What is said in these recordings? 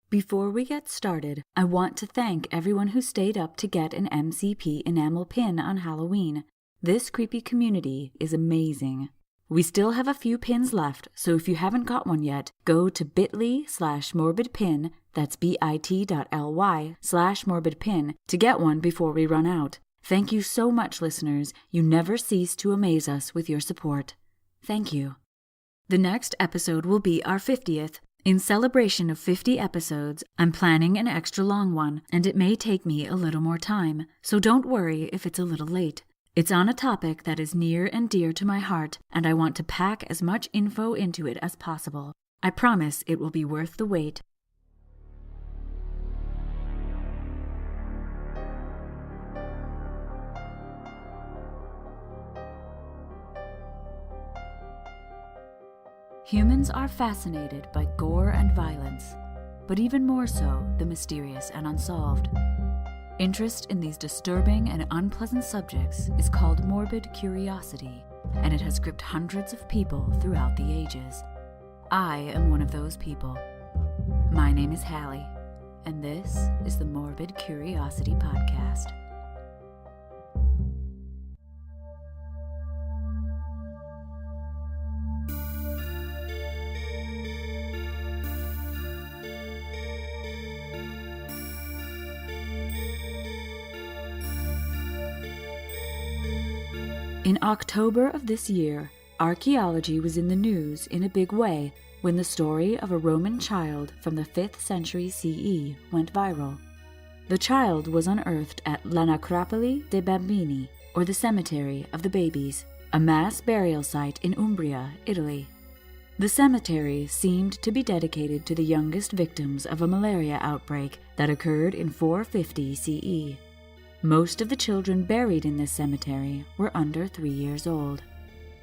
Before we get started, I want to thank everyone who stayed up to get an MCP enamel pin on Halloween. This creepy community is amazing. We still have a few pins left, so if you haven't got one yet, go to bit.ly/morbidpin, that's bit.ly/morbidpin, to get one before we run out. Thank you so much, listeners. You never cease to amaze us with your support. Thank you. The next episode will be our 50th. In celebration of 50 episodes, I'm planning an extra long one, and it may take me a little more time, so don't worry if it's a little late. It's on a topic that is near and dear to my heart, and I want to pack as much info into it as possible. I promise it will be worth the wait. Humans are fascinated by gore and violence, but even more so the mysterious and unsolved. Interest in these disturbing and unpleasant subjects is called morbid curiosity, and it has gripped hundreds of people throughout the ages. I am one of those people. My name is Hallie, and this is the Morbid Curiosity Podcast. In October of this year, archaeology was in the news in a big way when the story of a Roman child from the 5th century CE went viral. The child was unearthed at La Necropoli dei Bambini, or the Cemetery of the Babies, a mass burial site in Umbria, Italy. The cemetery seemed to be dedicated to the youngest victims of a malaria outbreak that occurred in 450 CE. Most of the children buried in this cemetery were under 3 years old.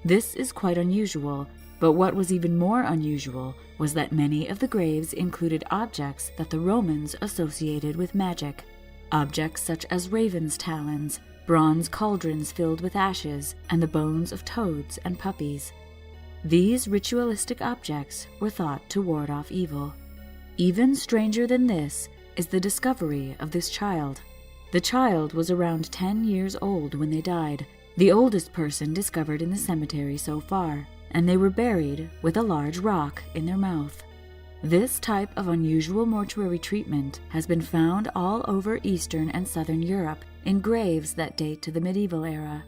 This is quite unusual, but what was even more unusual was that many of the graves included objects that the Romans associated with magic. Objects such as ravens' talons, bronze cauldrons filled with ashes, and the bones of toads and puppies. These ritualistic objects were thought to ward off evil. Even stranger than this is the discovery of this child. The child was around 10 years old when they died, the oldest person discovered in the cemetery so far, and they were buried with a large rock in their mouth. This type of unusual mortuary treatment has been found all over Eastern and Southern Europe in graves that date to the medieval era.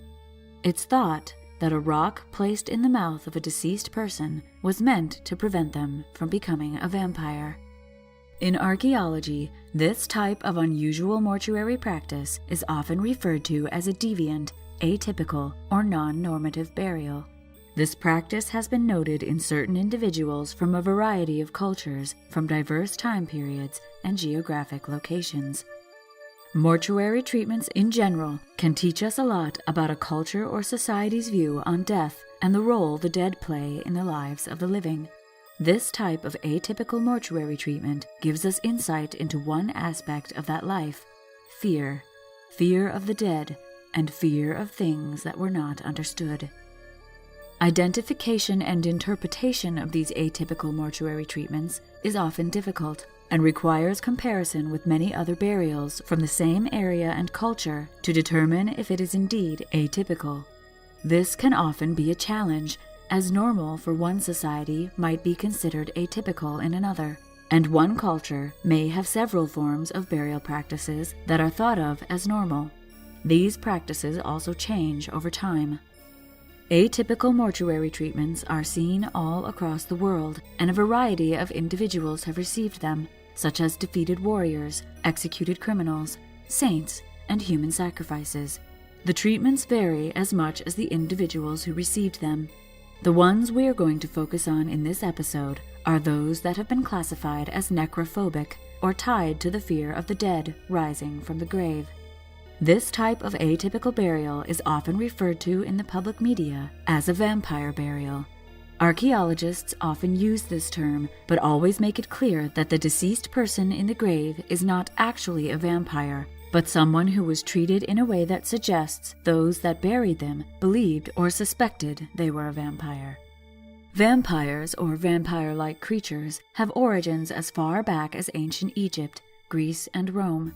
It's thought that a rock placed in the mouth of a deceased person was meant to prevent them from becoming a vampire. In archaeology, this type of unusual mortuary practice is often referred to as a deviant, atypical, or non-normative burial. This practice has been noted in certain individuals from a variety of cultures, from diverse time periods and geographic locations. Mortuary treatments in general can teach us a lot about a culture or society's view on death and the role the dead play in the lives of the living. This type of atypical mortuary treatment gives us insight into one aspect of that life: fear. Fear of the dead, and fear of things that were not understood. Identification and interpretation of these atypical mortuary treatments is often difficult, and requires comparison with many other burials from the same area and culture to determine if it is indeed atypical. This can often be a challenge, as normal for one society might be considered atypical in another, and one culture may have several forms of burial practices that are thought of as normal. These practices also change over time. Atypical mortuary treatments are seen all across the world, and a variety of individuals have received them, such as defeated warriors, executed criminals, saints, and human sacrifices. The treatments vary as much as the individuals who received them. The ones we are going to focus on in this episode are those that have been classified as necrophobic, or tied to the fear of the dead rising from the grave. This type of atypical burial is often referred to in the public media as a vampire burial. Archaeologists often use this term, but always make it clear that the deceased person in the grave is not actually a vampire, but someone who was treated in a way that suggests those that buried them believed or suspected they were a vampire. Vampires, or vampire-like creatures, have origins as far back as ancient Egypt, Greece, and Rome.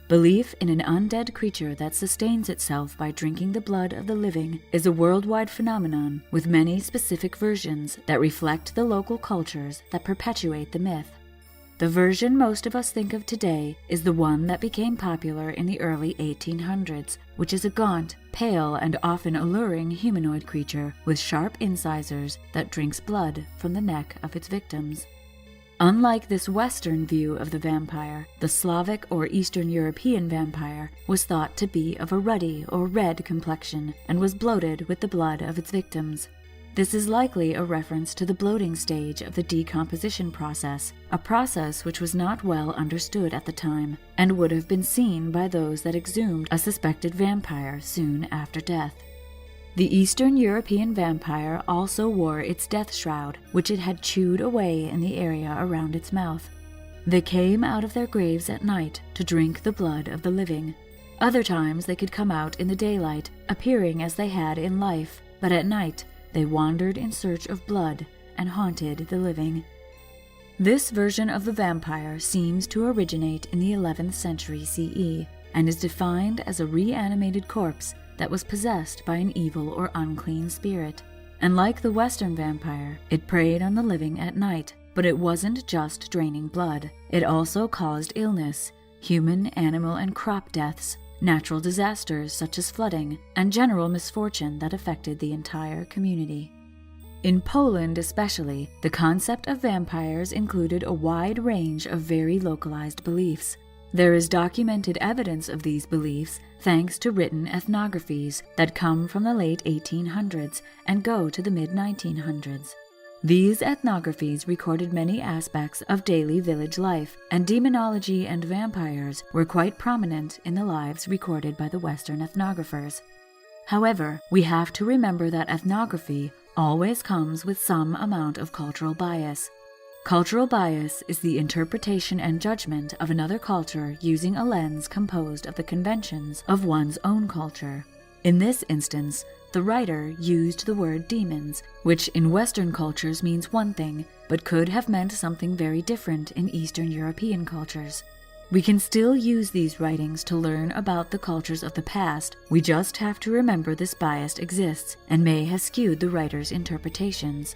Belief in an undead creature that sustains itself by drinking the blood of the living is a worldwide phenomenon with many specific versions that reflect the local cultures that perpetuate the myth. The version most of us think of today is the one that became popular in the early 1800s, which is a gaunt, pale, and often alluring humanoid creature with sharp incisors that drinks blood from the neck of its victims. Unlike this Western view of the vampire, the Slavic or Eastern European vampire was thought to be of a ruddy or red complexion and was bloated with the blood of its victims. This is likely a reference to the bloating stage of the decomposition process, a process which was not well understood at the time and would have been seen by those that exhumed a suspected vampire soon after death. The Eastern European vampire also wore its death shroud, which it had chewed away in the area around its mouth. They came out of their graves at night to drink the blood of the living. Other times they could come out in the daylight, appearing as they had in life, but at night they wandered in search of blood and haunted the living. This version of the vampire seems to originate in the 11th century CE and is defined as a reanimated corpse that was possessed by an evil or unclean spirit. And like the Western vampire, it preyed on the living at night, but it wasn't just draining blood. It also caused illness, human, animal, and crop deaths, natural disasters such as flooding, and general misfortune that affected the entire community. In Poland especially, the concept of vampires included a wide range of very localized beliefs. There is documented evidence of these beliefs thanks to written ethnographies that come from the late 1800s and go to the mid-1900s. These ethnographies recorded many aspects of daily village life, and demonology and vampires were quite prominent in the lives recorded by the Western ethnographers. However, we have to remember that ethnography always comes with some amount of cultural bias. Cultural bias is the interpretation and judgment of another culture using a lens composed of the conventions of one's own culture. In this instance, the writer used the word demons, which in Western cultures means one thing, but could have meant something very different in Eastern European cultures. We can still use these writings to learn about the cultures of the past. We just have to remember this bias exists and may have skewed the writer's interpretations.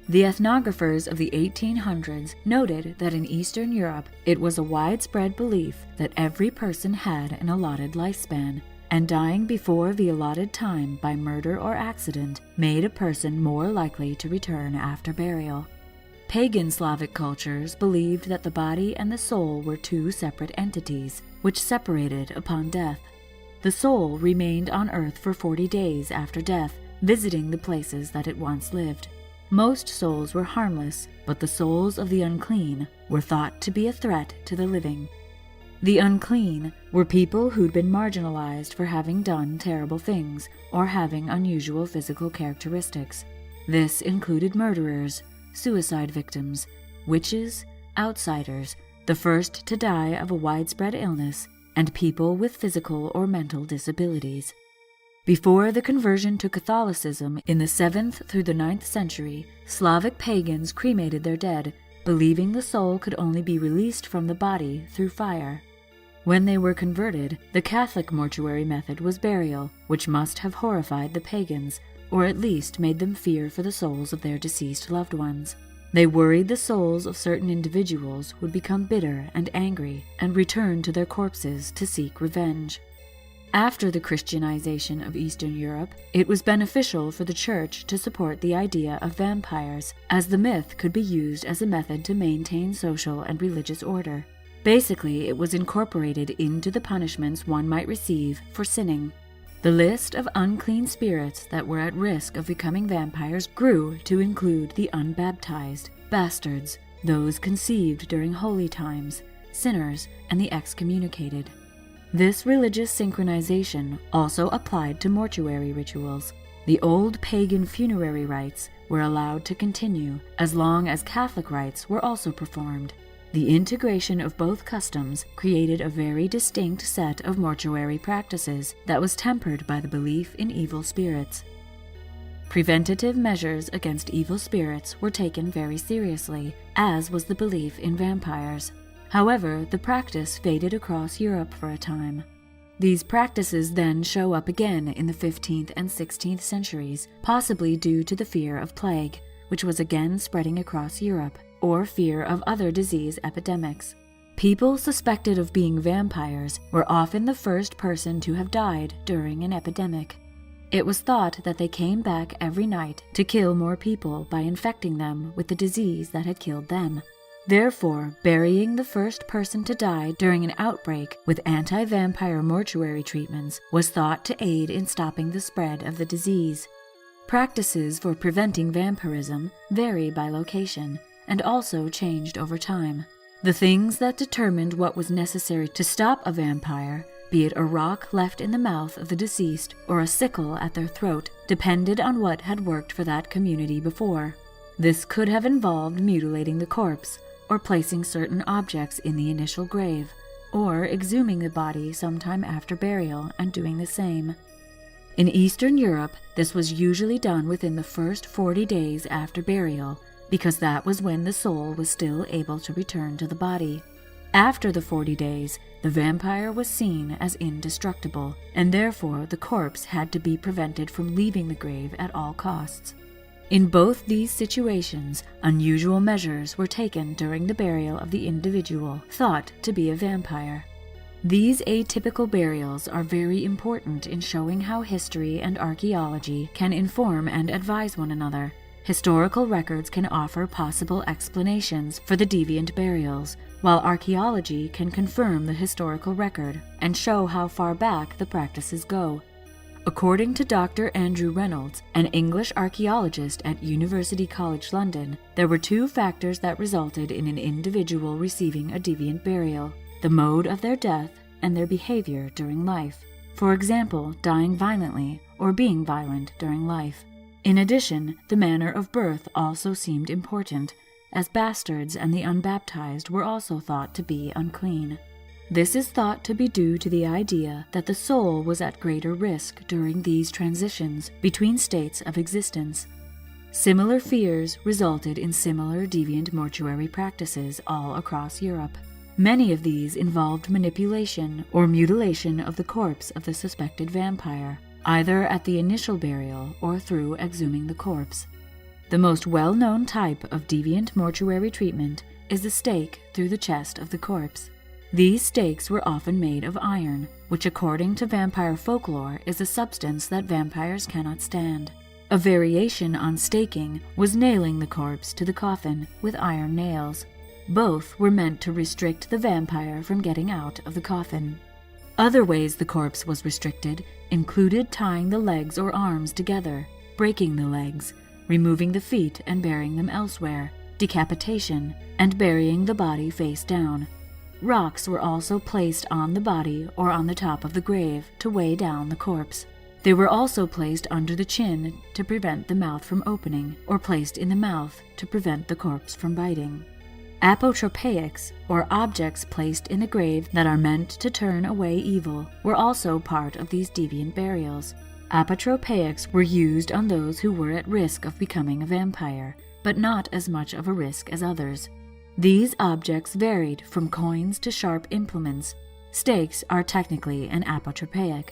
The ethnographers of the 1800s noted that in Eastern Europe it was a widespread belief that every person had an allotted lifespan, and dying before the allotted time by murder or accident made a person more likely to return after burial. Pagan Slavic cultures believed that the body and the soul were two separate entities, which separated upon death. The soul remained on earth for 40 days after death, visiting the places that it once lived. Most souls were harmless, but the souls of the unclean were thought to be a threat to the living. The unclean were people who'd been marginalized for having done terrible things or having unusual physical characteristics. This included murderers, suicide victims, witches, outsiders, the first to die of a widespread illness, and people with physical or mental disabilities. Before the conversion to Catholicism in the 7th through the 9th century, Slavic pagans cremated their dead, believing the soul could only be released from the body through fire. When they were converted, the Catholic mortuary method was burial, which must have horrified the pagans, or at least made them fear for the souls of their deceased loved ones. They worried the souls of certain individuals would become bitter and angry and return to their corpses to seek revenge. After the Christianization of Eastern Europe, it was beneficial for the Church to support the idea of vampires, as the myth could be used as a method to maintain social and religious order. Basically, it was incorporated into the punishments one might receive for sinning. The list of unclean spirits that were at risk of becoming vampires grew to include the unbaptized, bastards, those conceived during holy times, sinners, and the excommunicated. This religious synchronization also applied to mortuary rituals. The old pagan funerary rites were allowed to continue as long as Catholic rites were also performed. The integration of both customs created a very distinct set of mortuary practices that was tempered by the belief in evil spirits. Preventative measures against evil spirits were taken very seriously, as was the belief in vampires. However, the practice faded across Europe for a time. These practices then show up again in the 15th and 16th centuries, possibly due to the fear of plague, which was again spreading across Europe, or fear of other disease epidemics. People suspected of being vampires were often the first person to have died during an epidemic. It was thought that they came back every night to kill more people by infecting them with the disease that had killed them. Therefore, burying the first person to die during an outbreak with anti-vampire mortuary treatments was thought to aid in stopping the spread of the disease. Practices for preventing vampirism vary by location and also changed over time. The things that determined what was necessary to stop a vampire, be it a rock left in the mouth of the deceased or a sickle at their throat, depended on what had worked for that community before. This could have involved mutilating the corpse, or placing certain objects in the initial grave, or exhuming the body sometime after burial and doing the same. In Eastern Europe, this was usually done within the first 40 days after burial, because that was when the soul was still able to return to the body. After the 40 days, the vampire was seen as indestructible, and therefore the corpse had to be prevented from leaving the grave at all costs. In both these situations, unusual measures were taken during the burial of the individual thought to be a vampire. These atypical burials are very important in showing how history and archaeology can inform and advise one another. Historical records can offer possible explanations for the deviant burials, while archaeology can confirm the historical record and show how far back the practices go. According to Dr. Andrew Reynolds, an English archaeologist at University College London, there were two factors that resulted in an individual receiving a deviant burial: the mode of their death and their behavior during life. For example, dying violently or being violent during life. In addition, the manner of birth also seemed important, as bastards and the unbaptized were also thought to be unclean. This is thought to be due to the idea that the soul was at greater risk during these transitions between states of existence. Similar fears resulted in similar deviant mortuary practices all across Europe. Many of these involved manipulation or mutilation of the corpse of the suspected vampire, either at the initial burial or through exhuming the corpse. The most well-known type of deviant mortuary treatment is the stake through the chest of the corpse. These stakes were often made of iron, which according to vampire folklore is a substance that vampires cannot stand. A variation on staking was nailing the corpse to the coffin with iron nails. Both were meant to restrict the vampire from getting out of the coffin. Other ways the corpse was restricted included tying the legs or arms together, breaking the legs, removing the feet and burying them elsewhere, decapitation, and burying the body face down. Rocks were also placed on the body or on the top of the grave to weigh down the corpse. They were also placed under the chin to prevent the mouth from opening, or placed in the mouth to prevent the corpse from biting. Apotropaics, or objects placed in the grave that are meant to turn away evil, were also part of these deviant burials. Apotropaics were used on those who were at risk of becoming a vampire, but not as much of a risk as others. These objects varied from coins to sharp implements. Stakes are technically an apotropaic.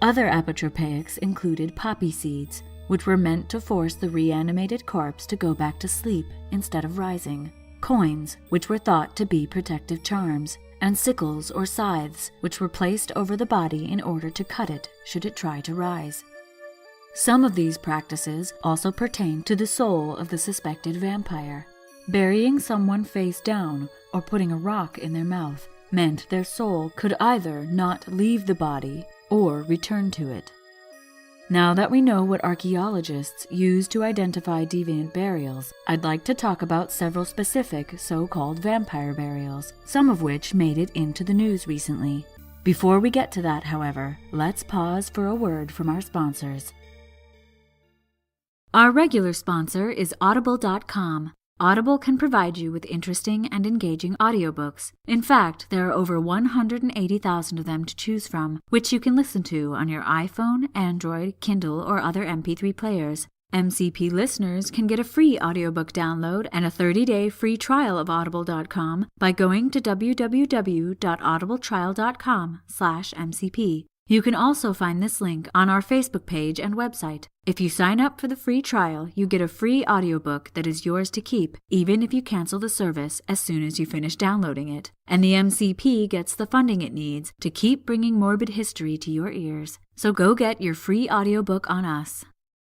Other apotropaics included poppy seeds, which were meant to force the reanimated corpse to go back to sleep instead of rising. Coins, which were thought to be protective charms, and sickles or scythes, which were placed over the body in order to cut it should it try to rise. Some of these practices also pertain to the soul of the suspected vampire. Burying someone face down or putting a rock in their mouth meant their soul could either not leave the body or return to it. Now that we know what archaeologists use to identify deviant burials, I'd like to talk about several specific so-called vampire burials, some of which made it into the news recently. Before we get to that, however, let's pause for a word from our sponsors. Our regular sponsor is Audible.com. Audible can provide you with interesting and engaging audiobooks. In fact, there are over 180,000 of them to choose from, which you can listen to on your iPhone, Android, Kindle, or other MP3 players. MCP listeners can get a free audiobook download and a 30-day free trial of audible.com by going to www.audibletrial.com/MCP. You can also find this link on our Facebook page and website. If you sign up for the free trial, you get a free audiobook that is yours to keep, even if you cancel the service as soon as you finish downloading it. And the MCP gets the funding it needs to keep bringing morbid history to your ears. So go get your free audiobook on us.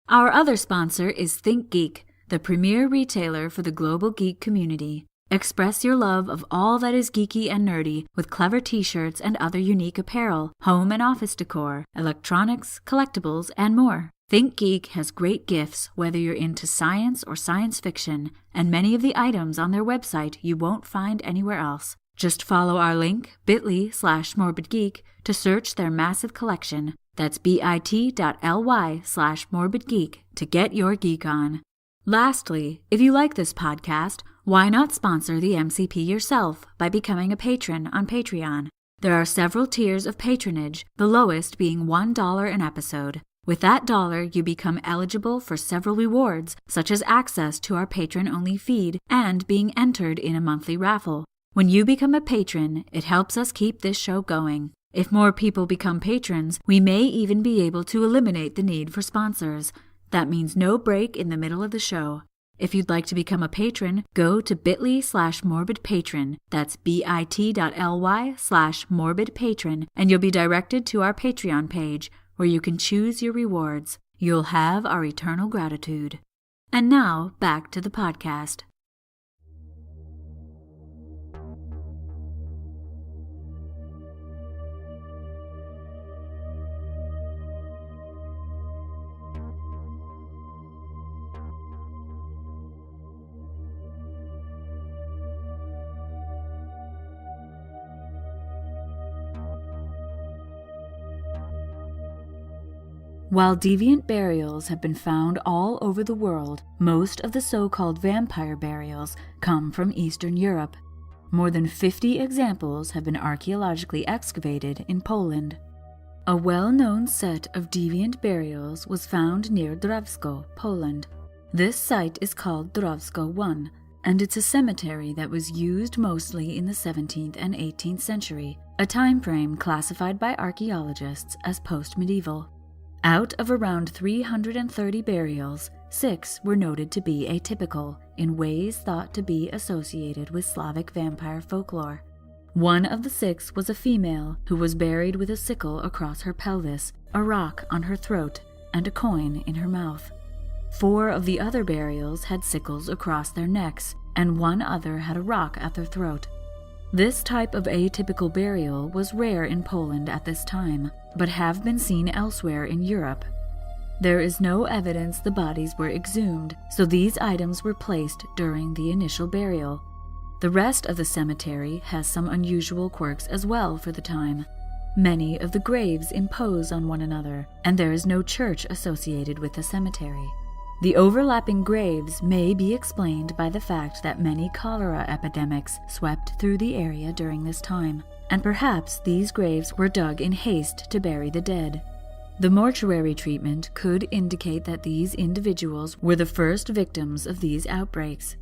Our other sponsor is ThinkGeek, the premier retailer for the global geek community. Express your love of all that is geeky and nerdy with clever t-shirts and other unique apparel, home and office decor, electronics, collectibles, and more. ThinkGeek has great gifts whether you're into science or science fiction, and many of the items on their website you won't find anywhere else. Just follow our link, bit.ly/morbidgeek, to search their massive collection. That's bit.ly/morbidgeek to get your geek on. Lastly, if you like this podcast, why not sponsor the MCP yourself by becoming a patron on Patreon? There are several tiers of patronage, the lowest being $1 an episode. With that dollar, you become eligible for several rewards, such as access to our patron-only feed and being entered in a monthly raffle. When you become a patron, it helps us keep this show going. If more people become patrons, we may even be able to eliminate the need for sponsors. That means no break in the middle of the show. If you'd like to become a patron, go to bit.ly/morbidpatron. That's bit.ly/morbidpatron, and you'll be directed to our Patreon page, where you can choose your rewards. You'll have our eternal gratitude. And now, back to the podcast. While deviant burials have been found all over the world, most of the so-called vampire burials come from Eastern Europe. More than 50 examples have been archaeologically excavated in Poland. A well-known set of deviant burials was found near Drawsko, Poland. This site is called Drawsko I, and it's a cemetery that was used mostly in the 17th and 18th century, a time frame classified by archaeologists as post-medieval. Out of around 330 burials, 6 were noted to be atypical, in ways thought to be associated with Slavic vampire folklore. One of the 6 was a female who was buried with a sickle across her pelvis, a rock on her throat, and a coin in her mouth. 4 of the other burials had sickles across their necks, and 1 other had a rock at their throat. This type of atypical burial was rare in Poland at this time, but have been seen elsewhere in Europe. There is no evidence the bodies were exhumed, so these items were placed during the initial burial. The rest of the cemetery has some unusual quirks as well for the time. Many of the graves impose on one another, and there is no church associated with the cemetery. The overlapping graves may be explained by the fact that many cholera epidemics swept through the area during this time, and perhaps these graves were dug in haste to bury the dead. The mortuary treatment could indicate that these individuals were the first victims of these outbreaks.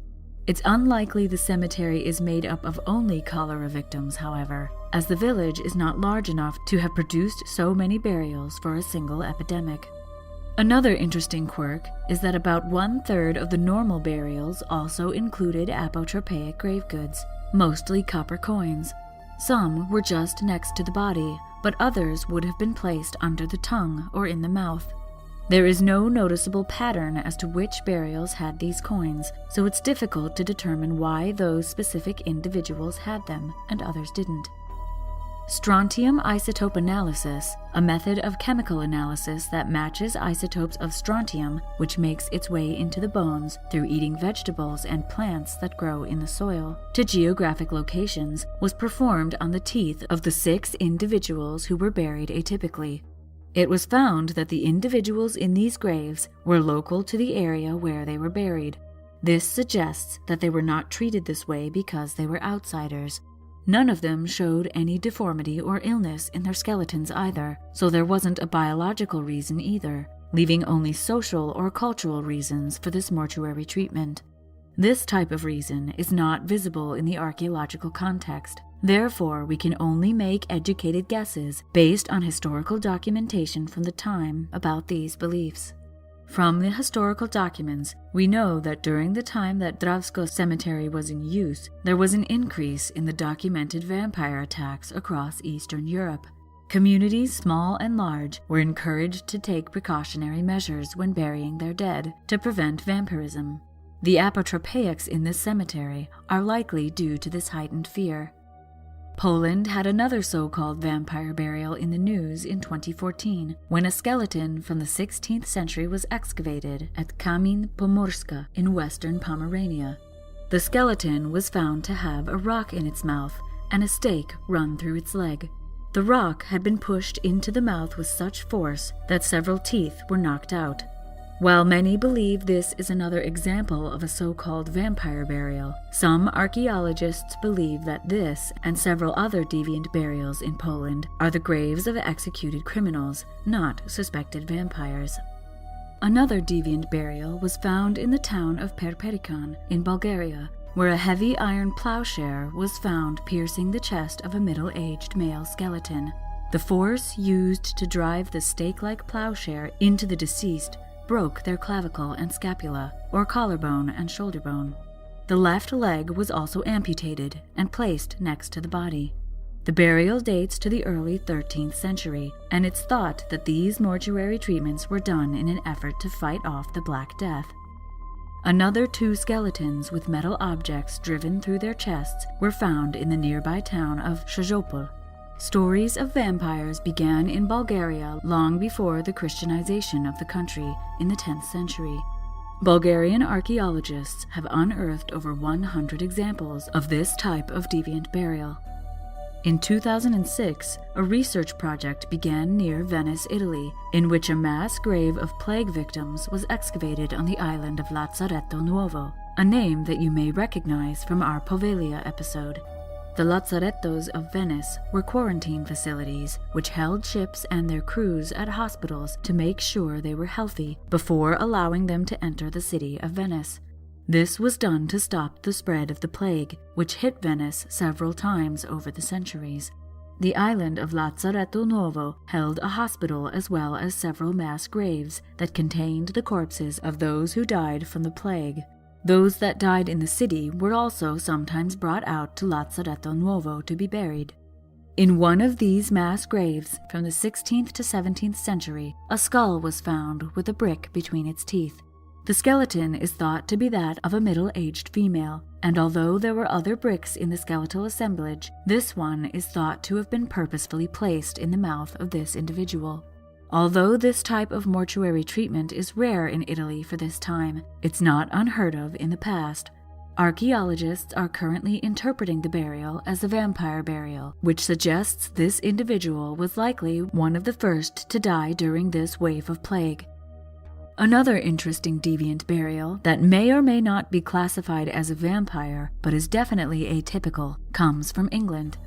It's unlikely the cemetery is made up of only cholera victims, however, as the village is not large enough to have produced so many burials for a single epidemic. Another interesting quirk is that about 1/3 of the normal burials also included apotropaic grave goods, mostly copper coins. Some were just next to the body, but others would have been placed under the tongue or in the mouth. There is no noticeable pattern as to which burials had these coins, so it's difficult to determine why those specific individuals had them and others didn't. Strontium isotope analysis, a method of chemical analysis that matches isotopes of strontium, which makes its way into the bones through eating vegetables and plants that grow in the soil, to geographic locations, was performed on the teeth of the 6 individuals who were buried atypically. It was found that the individuals in these graves were local to the area where they were buried. This suggests that they were not treated this way because they were outsiders. None of them showed any deformity or illness in their skeletons either, so there wasn't a biological reason either. leaving only social or cultural reasons for this mortuary treatment. This type of reason is not visible in the archaeological context. Therefore, we can only make educated guesses based on historical documentation from the time about these beliefs. From the historical documents, we know that during the time that Dravsko Cemetery was in use, there was an increase in the documented vampire attacks across Eastern Europe. Communities, small and large, were encouraged to take precautionary measures when burying their dead to prevent vampirism. The apotropaics in this cemetery are likely due to this heightened fear. Poland had another so-called vampire burial in the news in 2014, when a skeleton from the 16th century was excavated at Kamien Pomorska in western Pomerania. The skeleton was found to have a rock in its mouth and a stake run through its leg. The rock had been pushed into the mouth with such force that several teeth were knocked out. While many believe this is another example of a so-called vampire burial, some archaeologists believe that this and several other deviant burials in Poland are the graves of executed criminals, not suspected vampires. Another deviant burial was found in the town of Perperikon in Bulgaria, where a heavy iron plowshare was found piercing the chest of a middle-aged male skeleton. The force used to drive the stake-like plowshare into the deceased broke their clavicle and scapula, or collarbone and shoulder bone. The left leg was also amputated and placed next to the body. The burial dates to the early 13th century, and it's thought that these mortuary treatments were done in an effort to fight off the Black Death. Another 2 skeletons with metal objects driven through their chests were found in the nearby town of Shozopol. Stories of vampires began in Bulgaria long before the Christianization of the country in the 10th century. Bulgarian archaeologists have unearthed over 100 examples of this type of deviant burial. In 2006, a research project began near Venice, Italy, in which a mass grave of plague victims was excavated on the island of Lazzaretto Nuovo, a name that you may recognize from our Poveglia episode. The lazzarettos of Venice were quarantine facilities which held ships and their crews at hospitals to make sure they were healthy before allowing them to enter the city of Venice. This was done to stop the spread of the plague, which hit Venice several times over the centuries. The island of Lazzaretto Nuovo held a hospital as well as several mass graves that contained the corpses of those who died from the plague. Those that died in the city were also sometimes brought out to Lazzaretto Nuovo to be buried. In one of these mass graves from the 16th to 17th century, a skull was found with a brick between its teeth. The skeleton is thought to be that of a middle-aged female, and although there were other bricks in the skeletal assemblage, this one is thought to have been purposefully placed in the mouth of this individual. Although this type of mortuary treatment is rare in Italy for this time, it's not unheard of in the past. Archaeologists are currently interpreting the burial as a vampire burial, which suggests this individual was likely one of the first to die during this wave of plague. Another interesting deviant burial that may or may not be classified as a vampire, but is definitely atypical, comes from England.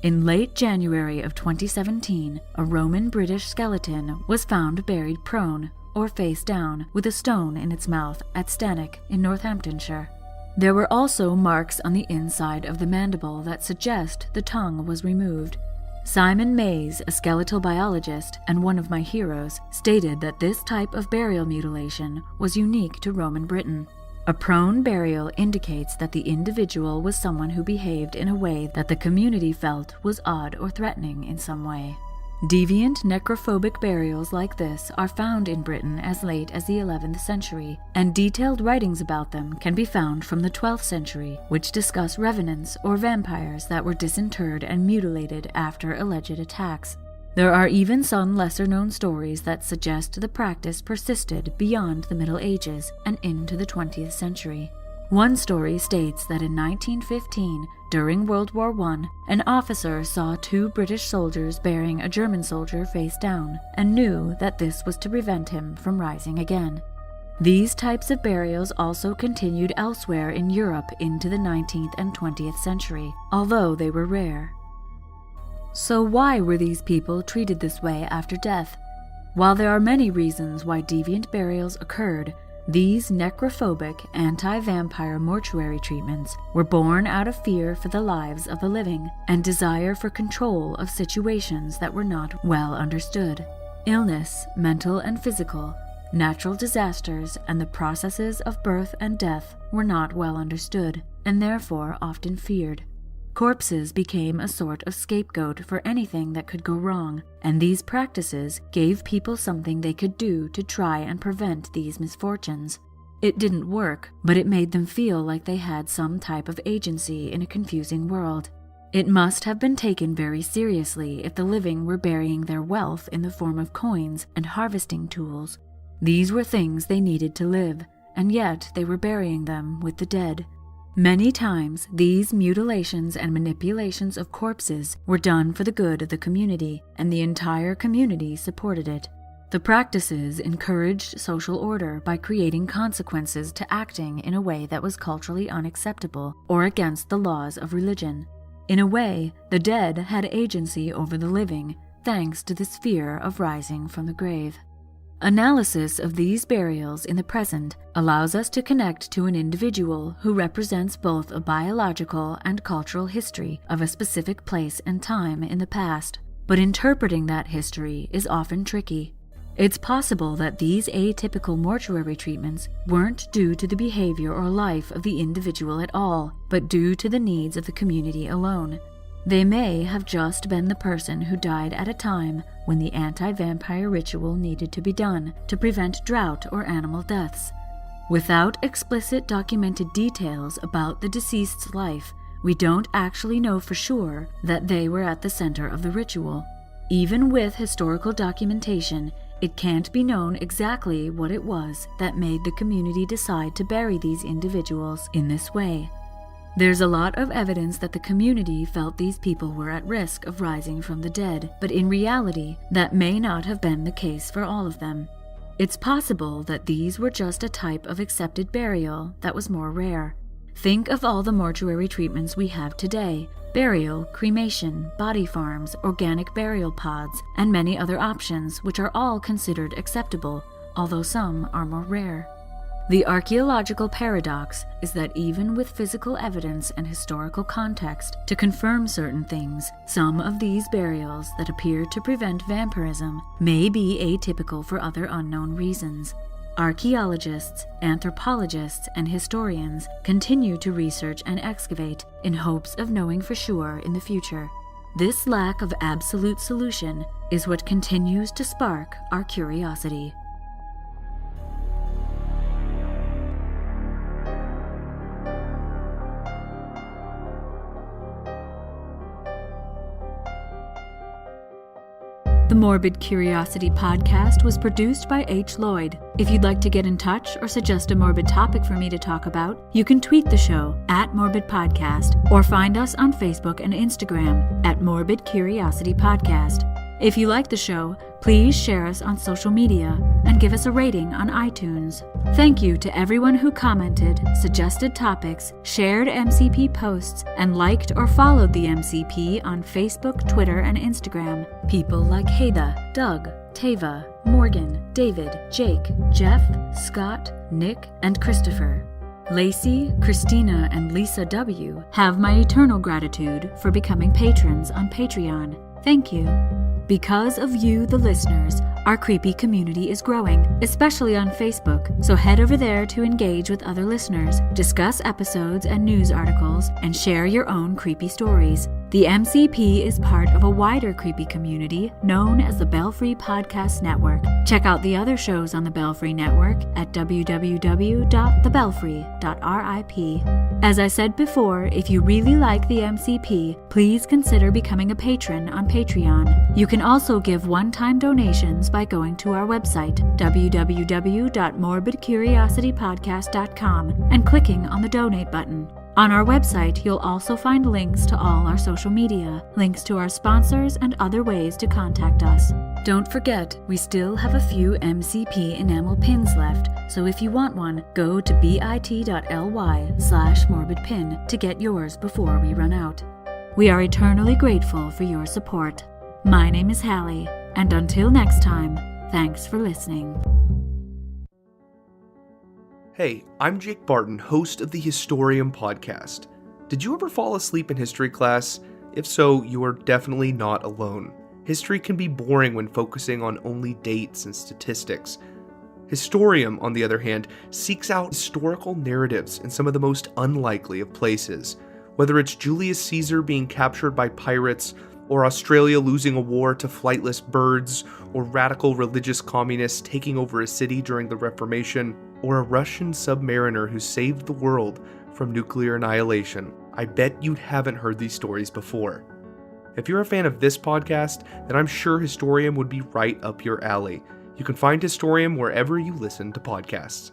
In late January of 2017, a Roman-British skeleton was found buried prone, or face down, with a stone in its mouth at Stanwick in Northamptonshire. There were also marks on the inside of the mandible that suggest the tongue was removed. Simon Mays, a skeletal biologist and one of my heroes, stated that this type of burial mutilation was unique to Roman Britain. A prone burial indicates that the individual was someone who behaved in a way that the community felt was odd or threatening in some way. Deviant necrophobic burials like this are found in Britain as late as the 11th century, and detailed writings about them can be found from the 12th century, which discuss revenants or vampires that were disinterred and mutilated after alleged attacks. There are even some lesser-known stories that suggest the practice persisted beyond the Middle Ages and into the 20th century. One story states that in 1915, during World War I, an officer saw 2 British soldiers burying a German soldier face down and knew that this was to prevent him from rising again. These types of burials also continued elsewhere in Europe into the 19th and 20th century, although they were rare. So why were these people treated this way after death? While there are many reasons why deviant burials occurred, these necrophobic, anti-vampire mortuary treatments were born out of fear for the lives of the living and desire for control of situations that were not well understood. Illness, mental and physical, natural disasters, and the processes of birth and death were not well understood, and therefore often feared. Corpses became a sort of scapegoat for anything that could go wrong, and these practices gave people something they could do to try and prevent these misfortunes. It didn't work, but it made them feel like they had some type of agency in a confusing world. It must have been taken very seriously if the living were burying their wealth in the form of coins and harvesting tools. These were things they needed to live, and yet they were burying them with the dead. Many times, these mutilations and manipulations of corpses were done for the good of the community, and the entire community supported it. The practices encouraged social order by creating consequences to acting in a way that was culturally unacceptable or against the laws of religion. In a way, the dead had agency over the living, thanks to this fear of rising from the grave. Analysis of these burials in the present allows us to connect to an individual who represents both a biological and cultural history of a specific place and time in the past, but interpreting that history is often tricky. It's possible that these atypical mortuary treatments weren't due to the behavior or life of the individual at all, but due to the needs of the community alone. They may have just been the person who died at a time when the anti-vampire ritual needed to be done to prevent drought or animal deaths. Without explicit documented details about the deceased's life, we don't actually know for sure that they were at the center of the ritual. Even with historical documentation, it can't be known exactly what it was that made the community decide to bury these individuals in this way. There's a lot of evidence that the community felt these people were at risk of rising from the dead, but in reality, that may not have been the case for all of them. It's possible that these were just a type of accepted burial that was more rare. Think of all the mortuary treatments we have today: burial, cremation, body farms, organic burial pods, and many other options which are all considered acceptable, although some are more rare. The archaeological paradox is that even with physical evidence and historical context to confirm certain things, some of these burials that appear to prevent vampirism may be atypical for other unknown reasons. Archaeologists, anthropologists, and historians continue to research and excavate in hopes of knowing for sure in the future. This lack of absolute solution is what continues to spark our curiosity. The Morbid Curiosity podcast was produced by H. Lloyd. If you'd like to get in touch or suggest a morbid topic for me to talk about, you can tweet the show @MorbidPodcast or find us on Facebook and Instagram @Morbid Curiosity Podcast. If you like the show, please share us on social media and give us a rating on iTunes. Thank you to everyone who commented, suggested topics, shared MCP posts, and liked or followed the MCP on Facebook, Twitter, and Instagram. People like Heather, Doug, Tava, Morgan, David, Jake, Jeff, Scott, Nick, and Christopher. Lacey, Christina, and Lisa W. have my eternal gratitude for becoming patrons on Patreon. Thank you. Because of you, the listeners, our creepy community is growing, especially on Facebook, so head over there to engage with other listeners, discuss episodes and news articles, and share your own creepy stories. The MCP is part of a wider creepy community known as the Belfry Podcast Network. Check out the other shows on the Belfry Network at www.thebelfry.rip. As I said before, if you really like the MCP, please consider becoming a patron on Patreon. You can also give one-time donations by going to our website, www.morbidcuriositypodcast.com, and clicking on the donate button. On our website, you'll also find links to all our social media, links to our sponsors, and other ways to contact us. Don't forget, we still have a few MCP enamel pins left, so if you want one, go to bit.ly/morbidpin to get yours before we run out. We are eternally grateful for your support. My name is Hallie, and until next time, Thanks for listening. Hey, I'm Jake Barton, host of the Historium podcast. Did you ever fall asleep in history class? If so, you are definitely not alone. History can be boring when focusing on only dates and statistics. Historium, on the other hand, seeks out historical narratives in some of the most unlikely of places. Whether it's Julius Caesar being captured by pirates, or Australia losing a war to flightless birds, or radical religious communists taking over a city during the Reformation, or a Russian submariner who saved the world from nuclear annihilation, I bet you haven't heard these stories before. If you're a fan of this podcast, then I'm sure Historium would be right up your alley. You can find Historium wherever you listen to podcasts.